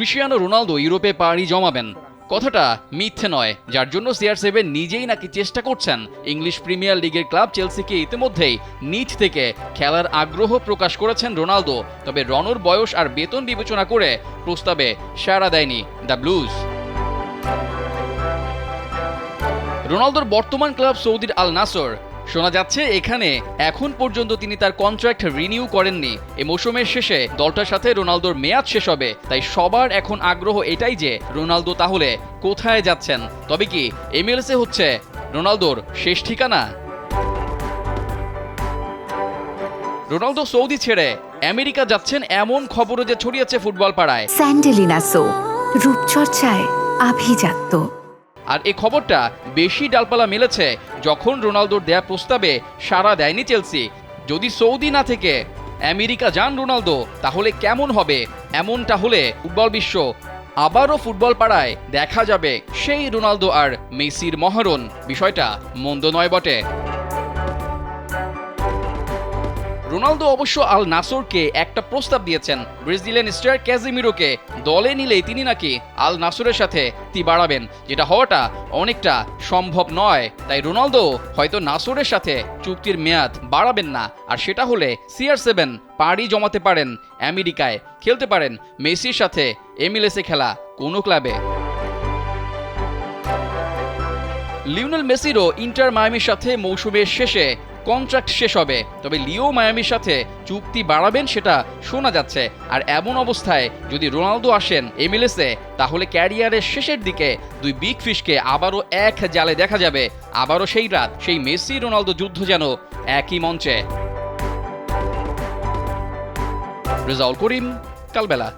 Cristiano Ronaldo ইউরোপে পাড়ি জমাবেন, কথাটা মিথ্যে নয়, যার জন্য CR7 নিজেই নাকি চেষ্টা করছেন ইংলিশ প্রিমিয়ার লিগের ক্লাব চেলসিকে ইতিমধ্যেই নিজ থেকে খেলার আগ্রহ প্রকাশ করেছেন রোনালদো। তবে রনোর বয়স আর বেতন বিবেচনা করে প্রস্তাবে সাড়া দেয়নি দ্য ব্লুজ। রোনালদোর বর্তমান ক্লাব সৌদির আল নাসর। শোনা যাচ্ছে এখানে এখন পর্যন্ত তিনি তার কন্ট্রাক্ট রিনিউ করেননি। এ মৌসুমের শেষে দলটার সাথে রোনালদোর মেয়াদ শেষ হবে, তাই সবার এখন আগ্রহ এটাই যে রোনালদো তাহলে কোথায় যাচ্ছেন। তবে কি MLS হচ্ছে রোনালদোর শেষ ঠিকানা? রোনালদো সৌদি ছেড়ে আমেরিকা যাচ্ছেন এমন খবরও যে ছড়িয়েছে ফুটবল পাড়ায়। স্যান্ডেলিনা সো, রূপচর্চায় আভিজাত্য। আর এই খবরটা বেশি ডালপালা মেলেছে যখন রোনালদোর দেয়া প্রস্তাবে সাড়া দেয়নি চেলসি। যদি সৌদি না থেকে আমেরিকা যান রোনালদো, তাহলে কেমন হবে? এমনটা হলে ফুটবল বিশ্ব আবারও ফুটবল পাড়ায় দেখা যাবে সেই রোনালদো আর মেসির মহারণ। বিষয়টা মন্দ নয় বটে। রোনালদো অবশ্য আল নাসরকে একটা প্রস্তাব দিয়েছেন। ব্রাজিলিয়ান স্টার ক্যাজিমিরোকে দলে নিলেই তিনি নাকি আল নাসরের সাথে বাড়াবেন, যেটা হওয়াটা অনেকটা সম্ভব নয়। তাই রোনালদো হয়তো নাসরের সাথে চুক্তির মেয়াদ বাড়াবেন না। আর সেটা হলে CR7 পাড়ি জমাতে পারেন আমেরিকায়, খেলতে পারেন মেসির সাথে MLS-এ খেলা কোনো ক্লাবে। লিওনেল মেসিরও ইন্টার মায়ামির সাথে মৌসুমের শেষে কন্ট্রাক্ট শেষ হবে, তবে লিও মায়ামির সাথে চুক্তি বাড়াবেন সেটা শোনা যাচ্ছে। আর এমন অবস্থায় যদি রোনালদো আসেন MLS-এ, তাহলে ক্যারিয়ারের শেষের দিকে দুই বিগ ফিশকে আবারও এক জালে দেখা যাবে। আবারও সেই রাত, সেই মেসি রোনালদো যুদ্ধ যেন একই মঞ্চে। রেজাউল করিম, কালবেলা।